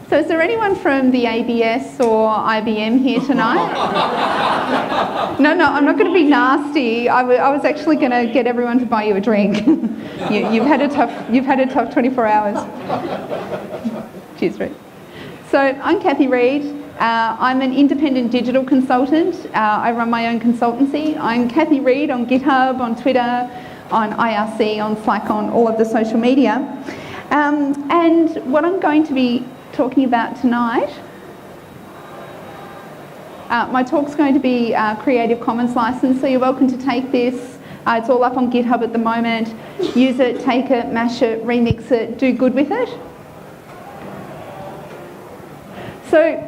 So is there anyone from the ABS or IBM here tonight? No, I'm not going to be nasty. I was actually going to get everyone to buy you a drink. You've had a tough 24 hours. Cheers, Reid. So I'm Cathy Reed. I'm an independent digital consultant. I run my own consultancy. I'm Cathy Reed on GitHub, on Twitter, on IRC, on Slack, on all of the social media. And what I'm going to be talking about tonight, my talk's going to be Creative Commons license, so you're welcome to take this. It's all up on GitHub at the moment. Use it, take it, mash it, remix it, do good with it. So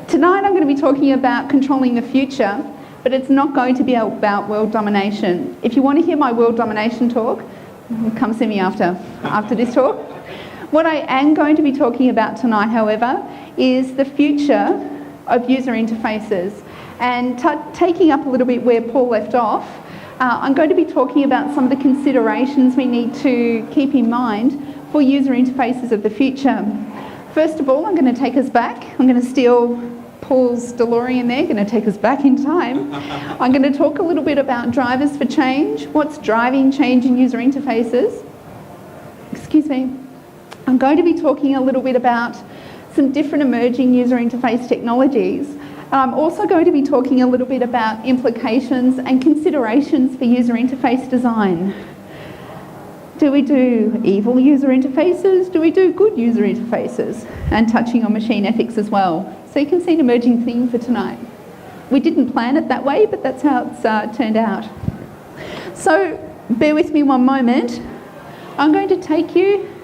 tonight I'm going to be talking about controlling the future, but it's not going to be about world domination. If you want to hear my world domination talk, come see me after this talk. What I am going to be talking about tonight, however, is the future of user interfaces. And taking up a little bit where Paul left off, I'm going to be talking about some of the considerations we need to keep in mind for user interfaces of the future. First of all, I'm going to take us back. I'm going to steal Paul's DeLorean there, going to take us back in time. I'm going to talk a little bit about drivers for change, what's driving change in user interfaces. Excuse me. I'm going to be talking a little bit about some different emerging user interface technologies. I'm also going to be talking a little bit about implications and considerations for user interface design. Do we do evil user interfaces? Do we do good user interfaces? And touching on machine ethics as well. So you can see an emerging theme for tonight. We didn't plan it that way, but that's how it's turned out. So bear with me one moment. I'm going to take you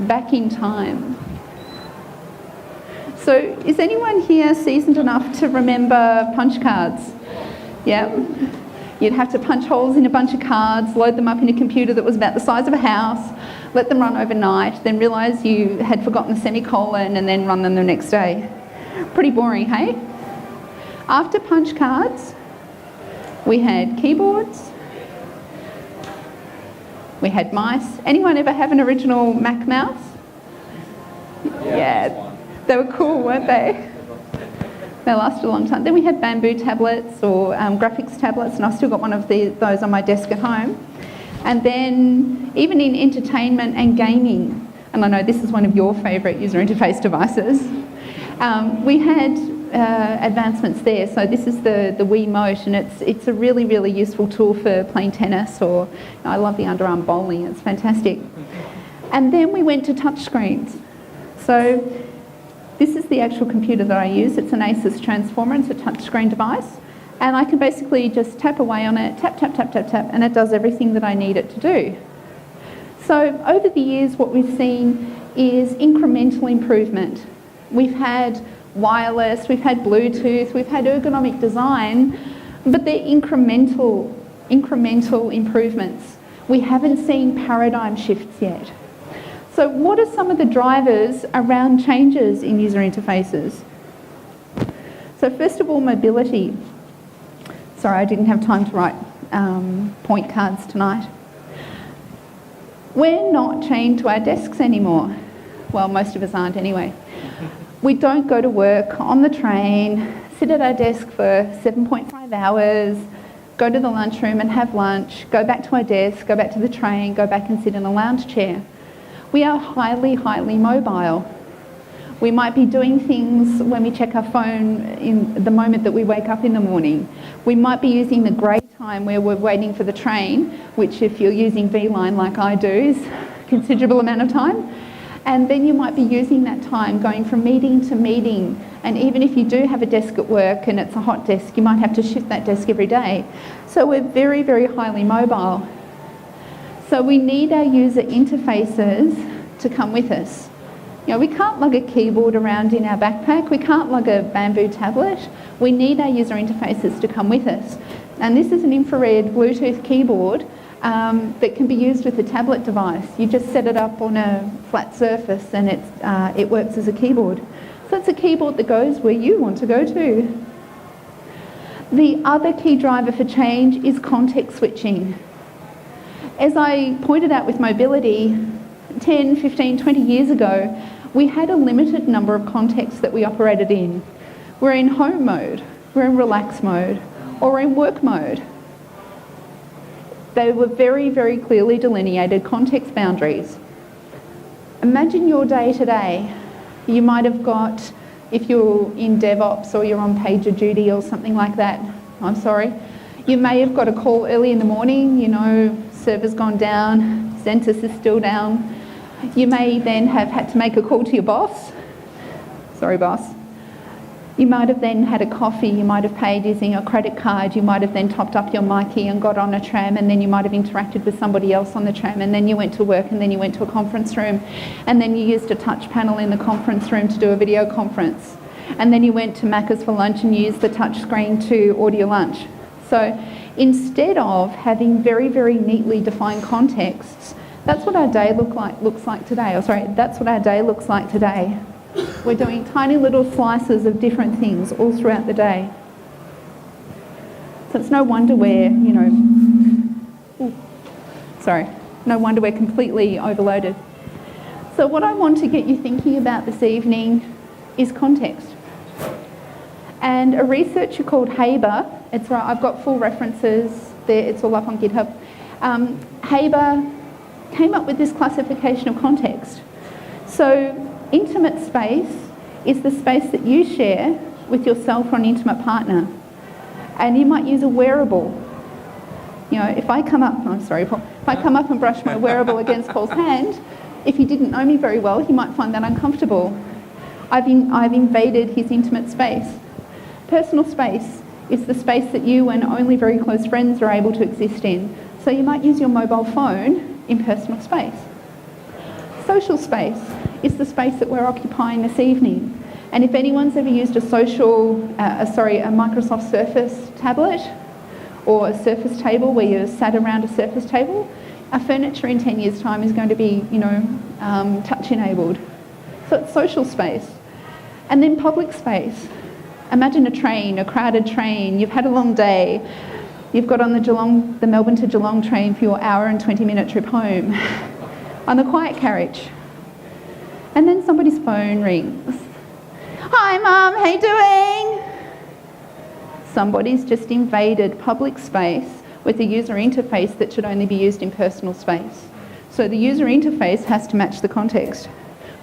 back in time. So is anyone here seasoned enough to remember punch cards? Yeah? You'd have to punch holes in a bunch of cards, load them up in a computer that was about the size of a house, let them run overnight, then realise you had forgotten the semicolon and then run them the next day. Pretty boring, hey? After punch cards, we had keyboards, we had mice. Anyone ever have an original Mac mouse? Yeah, they were cool, weren't they? They lasted a long time. Then we had bamboo tablets or graphics tablets, and I've still got one of those on my desk at home. And then even in entertainment and gaming, and I know this is one of your favourite user interface devices, we had advancements there. So this is the Wii Motion. It's a really, really useful tool for playing tennis, or I love the underarm bowling. It's fantastic. And then we went to touchscreens. So this is the actual computer that I use. It's an Asus Transformer. It's a touchscreen device. And I can basically just tap away on it, tap, tap, tap, tap, tap, and it does everything that I need it to do. So over the years, what we've seen is incremental improvement. We've had wireless, we've had Bluetooth, we've had ergonomic design, but they're incremental improvements. We haven't seen paradigm shifts yet. So what are some of the drivers around changes in user interfaces? So first of all, mobility. Sorry, I didn't have time to write point cards tonight. We're not chained to our desks anymore. Well, most of us aren't anyway. We don't go to work on the train, sit at our desk for 7.5 hours, go to the lunchroom and have lunch, go back to our desk, go back to the train, go back and sit in a lounge chair. We are highly, highly mobile. We might be doing things when we check our phone in the moment that we wake up in the morning. We might be using the grey time where we're waiting for the train, which if you're using V-Line like I do is a considerable amount of time. And then you might be using that time going from meeting to meeting. And even if you do have a desk at work and it's a hot desk, you might have to shift that desk every day. So we're very, very highly mobile. So we need our user interfaces to come with us. You know, we can't lug a keyboard around in our backpack. We can't lug a bamboo tablet. We need our user interfaces to come with us. And this is an infrared Bluetooth keyboard that can be used with a tablet device. You just set it up on a flat surface and it works as a keyboard. So it's a keyboard that goes where you want to go to. The other key driver for change is context switching. As I pointed out with mobility, 10, 15, 20 years ago, we had a limited number of contexts that we operated in. We're in home mode, we're in relax mode, or we're in work mode. They were very, very clearly delineated context boundaries. Imagine your day today. You might have got, if you're in DevOps or you're on pager duty or something like that, I'm sorry, you may have got a call early in the morning, you know, server's gone down, Census is still down. You may then have had to make a call to your boss. Sorry, boss. You might have then had a coffee, you might have paid using a credit card, you might have then topped up your Myki and got on a tram, and then you might have interacted with somebody else on the tram, and then you went to work, and then you went to a conference room, and then you used a touch panel in the conference room to do a video conference. And then you went to Macca's for lunch and used the touch screen to order your lunch. So instead of having very, very neatly defined contexts, that's what our day looks like today. That's what our day looks like today. We're doing tiny little slices of different things all throughout the day. So it's no wonder we're, no wonder we're completely overloaded. So what I want to get you thinking about this evening is context. And a researcher called Haber, it's right, I've got full references there, it's all up on GitHub. Haber came up with this classification of context. So intimate space is the space that you share with yourself or an intimate partner. And you might use a wearable. You know, if I come up, Paul, if I come up and brush my wearable against Paul's hand, if he didn't know me very well, he might find that uncomfortable. I've invaded his intimate space. Personal space is the space that you and only very close friends are able to exist in. So you might use your mobile phone in personal space. Social space is the space that we're occupying this evening. And if anyone's ever used a Microsoft Surface tablet or a Surface table where you're sat around a Surface table, our furniture in 10 years' time is going to be, touch-enabled. So it's social space. And then public space. Imagine a crowded train. You've had a long day. You've got on the Melbourne to Geelong train for your hour and 20-minute trip home on the quiet carriage. And then somebody's phone rings. Hi, Mum, how you doing? Somebody's just invaded public space with a user interface that should only be used in personal space. So the user interface has to match the context.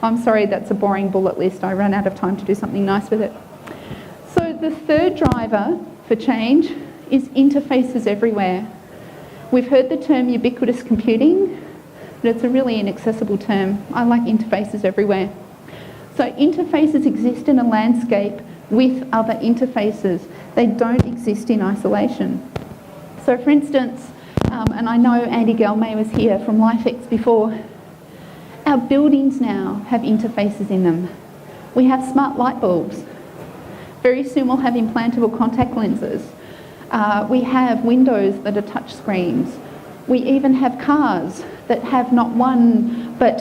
I'm sorry, that's a boring bullet list. I ran out of time to do something nice with it. So the third driver for change is interfaces everywhere. We've heard the term ubiquitous computing, but it's a really inaccessible term. I like interfaces everywhere. So interfaces exist in a landscape with other interfaces. They don't exist in isolation. So for instance, and I know Andy Gelmay was here from LifeX before, our buildings now have interfaces in them. We have smart light bulbs. Very soon we'll have implantable contact lenses. We have windows that are touch screens. We even have cars that have not one but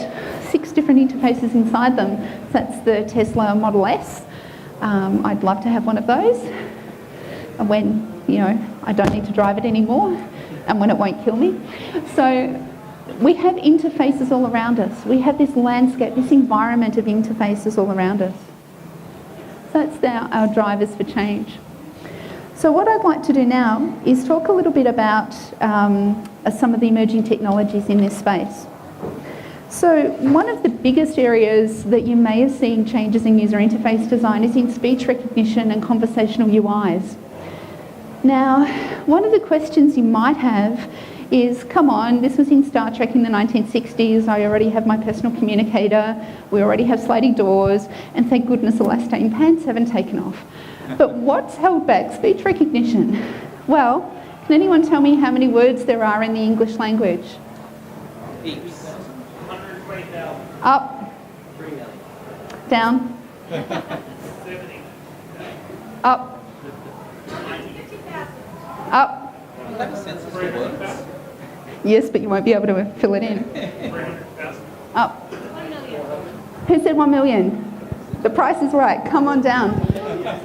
6 different interfaces inside them. So that's the Tesla Model S. I'd love to have one of those when, I don't need to drive it anymore and when it won't kill me. So we have interfaces all around us. We have this landscape, this environment of interfaces all around us. So that's our drivers for change. So what I'd like to do now is talk a little bit about some of the emerging technologies in this space. So one of the biggest areas that you may have seen changes in user interface design is in speech recognition and conversational UIs. Now, one of the questions you might have is, come on, this was in Star Trek in the 1960s, I already have my personal communicator, we already have sliding doors, and thank goodness elastane pants haven't taken off. But what's held back speech recognition? Well, can anyone tell me how many words there are in the English language? Heaps. 120,000. Up. 3 million. Down. 70. Up. 50,000. Up. You have a census for words? Yes, but you won't be able to fill it in. 300,000. Up. 1 million. Who said 1 million? The price is right. Come on down.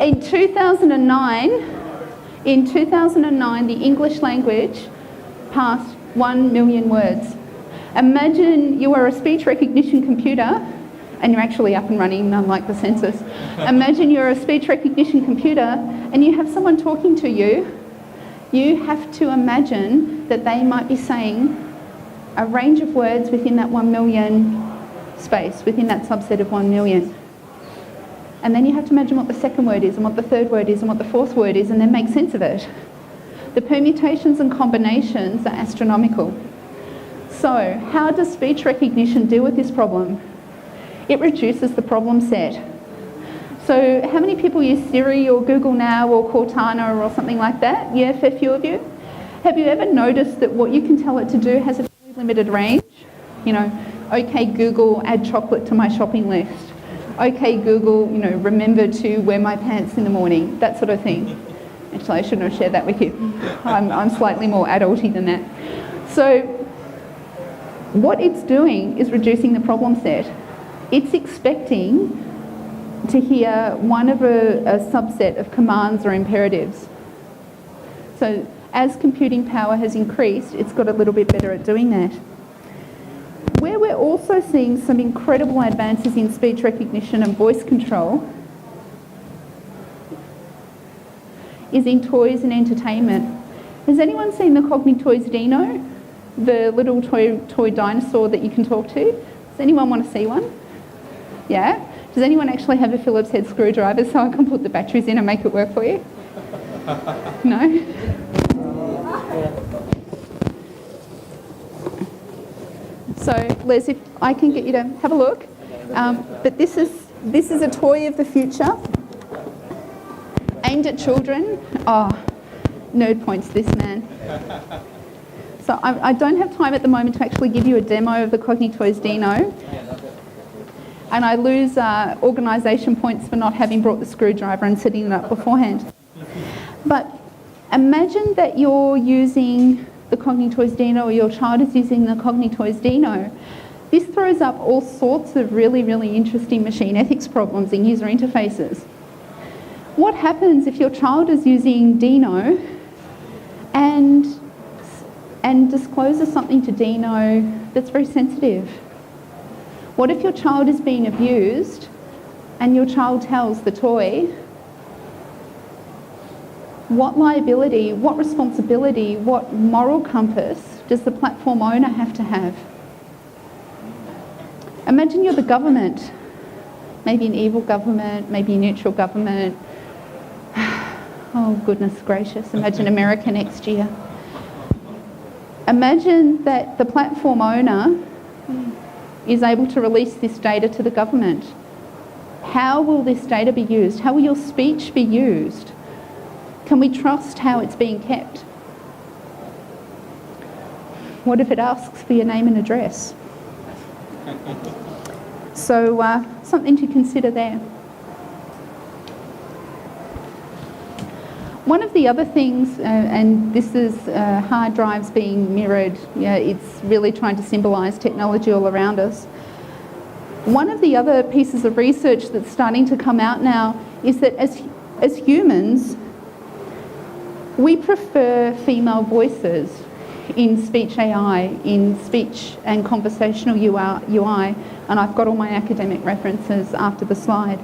In 2009, the English language passed 1 million words. Imagine you are a speech recognition computer and you're actually up and running, unlike the census. Imagine you're a speech recognition computer and you have someone talking to you. You have to imagine that they might be saying a range of words within that 1 million space, within that subset of 1 million. And then you have to imagine what the second word is and what the third word is and what the fourth word is, and then make sense of it. The permutations and combinations are astronomical. So how does speech recognition deal with this problem? It reduces the problem set. So how many people use Siri or Google Now or Cortana or something like that? Yeah, a fair few of you. Have you ever noticed that what you can tell it to do has a fairly limited range? You know, okay Google, add chocolate to my shopping list. Okay Google, you know, remember to wear my pants in the morning, that sort of thing. Actually, I shouldn't have shared that with you. I'm slightly more adulty than that. So what it's doing is reducing the problem set. It's expecting to hear one of a subset of commands or imperatives. So as computing power has increased, it's got a little bit better at doing that. Where we're also seeing some incredible advances in speech recognition and voice control is in toys and entertainment. Has anyone seen the Cognitoys Dino? The little toy dinosaur that you can talk to? Does anyone want to see one? Yeah? Does anyone actually have a Phillips head screwdriver so I can put the batteries in and make it work for you? No? So Les, if I can get you to have a look. But this is a toy of the future aimed at children. Oh, nerd points this man. So I don't have time at the moment to actually give you a demo of the Cognitoys Dino. And I lose organisation points for not having brought the screwdriver and setting it up beforehand. But imagine that you're using the Cognitoys Dino or your child is using the Cognitoys Dino. This throws up all sorts of really, really interesting machine ethics problems in user interfaces. What happens if your child is using Dino and discloses something to Dino that's very sensitive? What if your child is being abused and your child tells the toy, what liability, what responsibility, what moral compass does the platform owner have to have? Imagine you're the government, maybe an evil government, maybe a neutral government. Oh, goodness gracious, imagine America next year. Imagine that the platform owner is able to release this data to the government. How will this data be used? How will your speech be used? Can we trust how it's being kept? What if it asks for your name and address? So something to consider there. One of the other things, and this is hard drives being mirrored, yeah, it's really trying to symbolise technology all around us. One of the other pieces of research that's starting to come out now is that as humans, we prefer female voices in speech AI, in speech and conversational UI, and I've got all my academic references after the slide.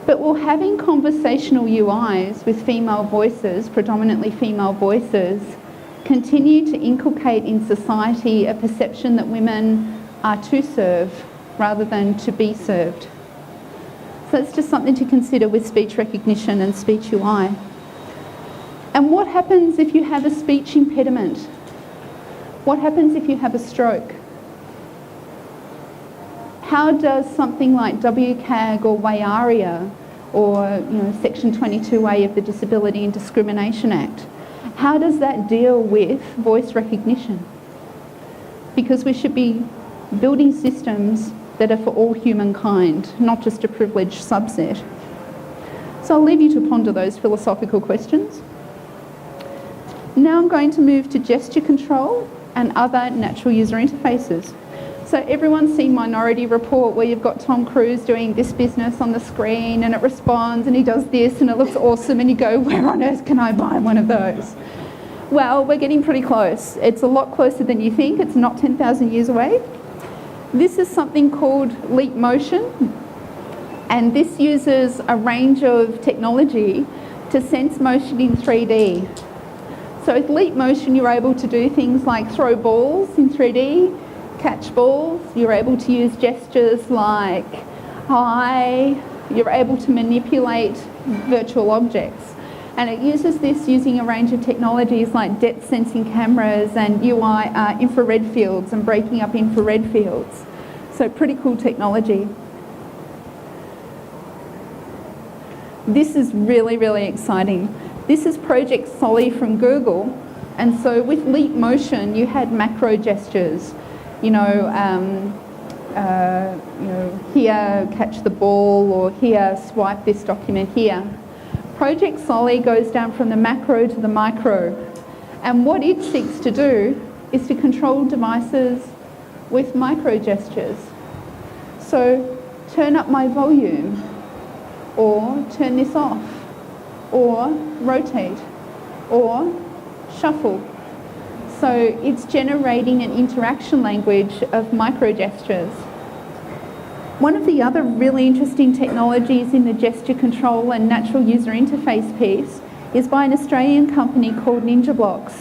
But will having conversational UIs with female voices, predominantly female voices, continue to inculcate in society a perception that women are to serve rather than to be served? So it's just something to consider with speech recognition and speech UI. And what happens if you have a speech impediment? What happens if you have a stroke? How does something like WCAG or WAIARIA or Section 22A of the Disability and Discrimination Act, how does that deal with voice recognition? Because we should be building systems that are for all humankind, not just a privileged subset. So I'll leave you to ponder those philosophical questions. Now I'm going to move to gesture control and other natural user interfaces. So everyone's seen Minority Report, where you've got Tom Cruise doing this business on the screen and it responds and he does this and it looks awesome and you go, where on earth can I buy one of those? Well, we're getting pretty close. It's a lot closer than you think. It's not 10,000 years away. This is something called Leap Motion, and this uses a range of technology to sense motion in 3D. So with Leap Motion, you're able to do things like throw balls in 3D, catch balls, you're able to use gestures like hi, you're able to manipulate virtual objects. And it uses this using a range of technologies like depth sensing cameras and UI infrared fields and breaking up infrared fields. So pretty cool technology. This is really, really exciting. This is Project Solly from Google. And so with Leap Motion, you had macro gestures. Here, catch the ball, or here, swipe this document here. Project Solly goes down from the macro to the micro, and what it seeks to do is to control devices with micro gestures. So turn up my volume, or turn this off, or rotate, or shuffle. So it's generating an interaction language of micro gestures. One of the other really interesting technologies in the gesture control and natural user interface piece is by an Australian company called NinjaBlocks.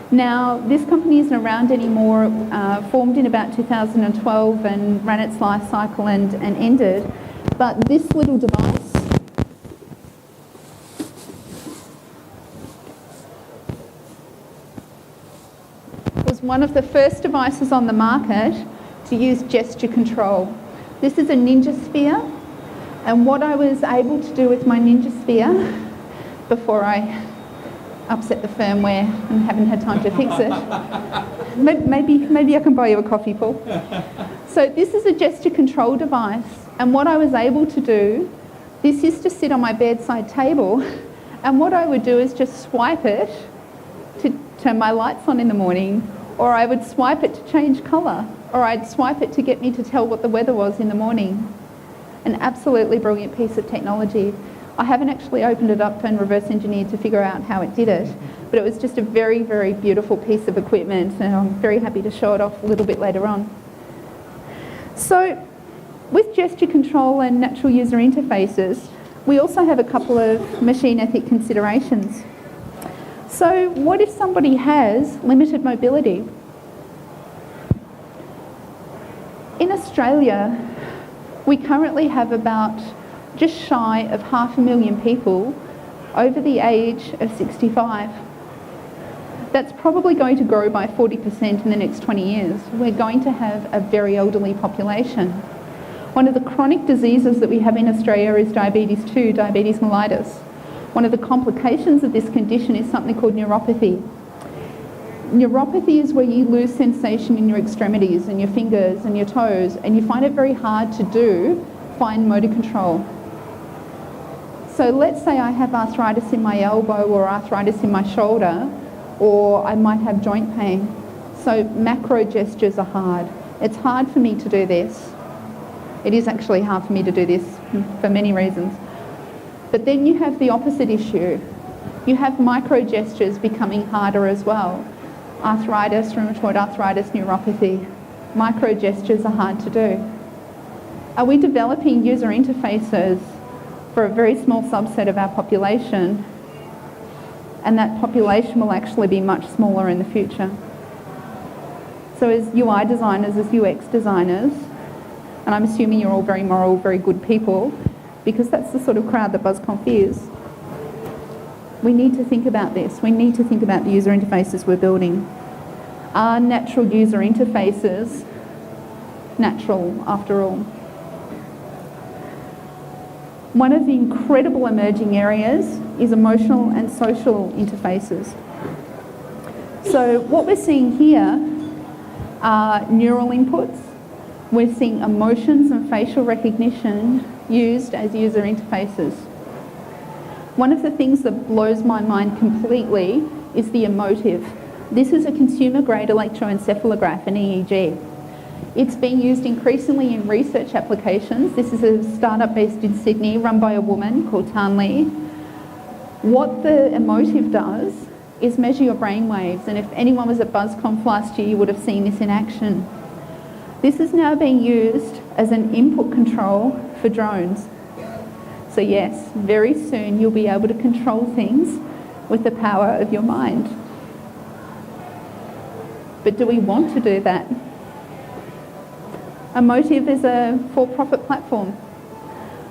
Now, this company isn't around anymore, formed in about 2012 and ran its life cycle and ended. But this little device was one of the first devices on the market to use gesture control. This is a Ninja Sphere, and what I was able to do with my Ninja Sphere, before I upset the firmware and haven't had time to fix it, maybe I can buy you a coffee, Paul. So this is a gesture control device, and what I was able to do, this used to sit on my bedside table, and what I would do is just swipe it to turn my lights on in the morning, or I would swipe it to change colour, or I'd swipe it to get me to tell what the weather was in the morning. An absolutely brilliant piece of technology. I haven't actually opened it up and reverse engineered to figure out how it did it, but it was just a very, very beautiful piece of equipment, and I'm very happy to show it off a little bit later on. So with gesture control and natural user interfaces, we also have a couple of machine ethic considerations. So what if somebody has limited mobility? In Australia, we currently have about just shy of 500,000 people over the age of 65. That's probably going to grow by 40% in the next 20 years. We're going to have a very elderly population. One of the chronic diseases that we have in Australia is diabetes 2, diabetes mellitus. One of the complications of this condition is something called neuropathy. Neuropathy is where you lose sensation in your extremities and your fingers and your toes, and you find it very hard to do fine motor control. So let's say I have arthritis in my elbow or arthritis in my shoulder, or I might have joint pain. So macro gestures are hard. It's hard for me to do this. It is actually hard for me to do this for many reasons. But then you have the opposite issue. You have micro gestures becoming harder as well. Arthritis, rheumatoid arthritis, neuropathy. Micro gestures are hard to do. Are we developing user interfaces for a very small subset of our population, and that population will actually be much smaller in the future? So as UI designers, as UX designers, and I'm assuming you're all very moral, very good people, because that's the sort of crowd that BuzzConf is, we need to think about this. We need to think about the user interfaces we're building. Are natural user interfaces natural after all? One of the incredible emerging areas is emotional and social interfaces. So what we're seeing here are neural inputs. We're seeing emotions and facial recognition used as user interfaces. One of the things that blows my mind completely is the emotive. This is a consumer-grade electroencephalograph, an EEG. It's being used increasingly in research applications. This is a startup based in Sydney, run by a woman called Reid. What the emotive does is measure your brain waves, and if anyone was at BuzzConf last year, you would have seen this in action. This is now being used as an input control for drones. So yes, very soon you'll be able to control things with the power of your mind. But do we want to do that? Emotive is a for-profit platform.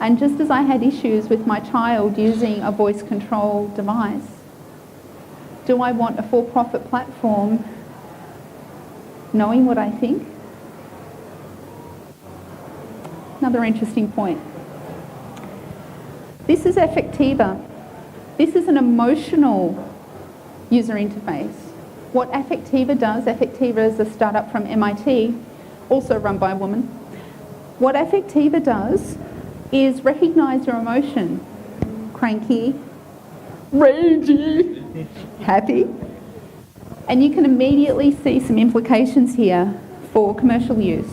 And just as I had issues with my child using a voice control device, do I want a for-profit platform knowing what I think? Another interesting point. This is Affectiva. This is an emotional user interface. What Affectiva does, Affectiva is a startup from MIT, also run by a woman. What Affectiva does is recognise your emotion. Cranky, ragey, happy. And you can immediately see some implications here for commercial use.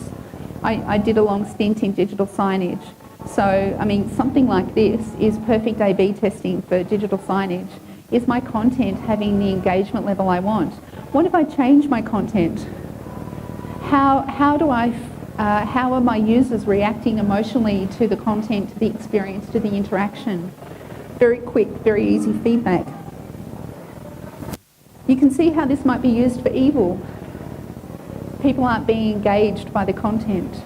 I did a long stint in digital signage. So, I mean, something like this is perfect A/B testing for digital signage. Is my content having the engagement level I want? What if I change my content? How are my users reacting emotionally to the content, to the experience, to the interaction? Very quick, very easy feedback. You can see how this might be used for evil. People aren't being engaged by the content.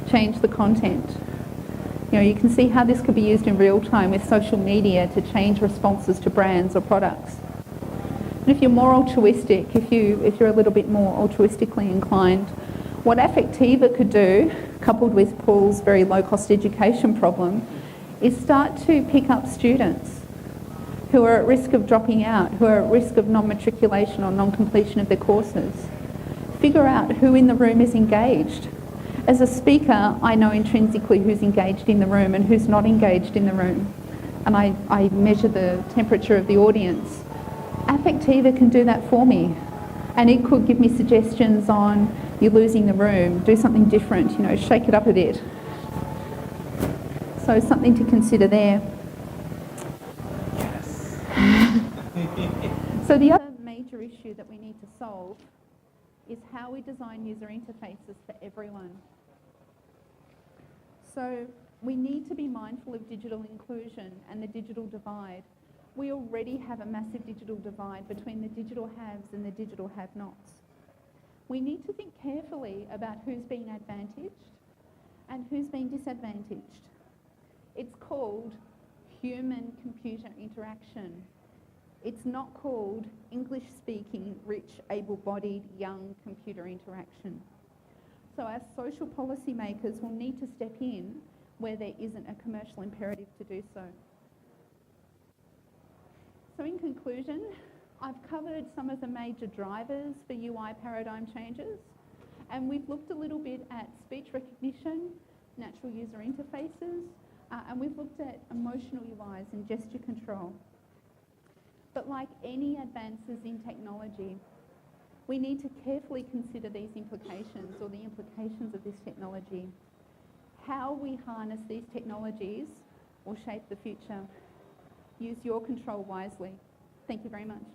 Change the content. You know, you can see how this could be used in real time with social media to change responses to brands or products. And if you're more altruistic, if you're a little bit more altruistically inclined, what Affectiva could do, coupled with Paul's very low-cost education problem, is start to pick up students who are at risk of dropping out, who are at risk of non-matriculation or non-completion of their courses. Figure out who in the room is engaged. As a speaker, I know intrinsically who's engaged in the room and who's not engaged in the room. And I measure the temperature of the audience. Affectiva can do that for me. And it could give me suggestions on, you're losing the room, do something different, you know, shake it up a bit. So something to consider there. Yes. So the other major issue that we need to solve is how we design user interfaces for everyone. So we need to be mindful of digital inclusion and the digital divide. We already have a massive digital divide between the digital haves and the digital have-nots. We need to think carefully about who's being advantaged and who's being disadvantaged. It's called human-computer interaction. It's not called English-speaking, rich, able-bodied, young computer interaction. So our social policymakers will need to step in where there isn't a commercial imperative to do so. So in conclusion, I've covered some of the major drivers for UI paradigm changes, and we've looked a little bit at speech recognition, natural user interfaces, and we've looked at emotional UIs and gesture control. But like any advances in technology, we need to carefully consider these implications or the implications of this technology. How we harness these technologies will shape the future. Use your control wisely. Thank you very much.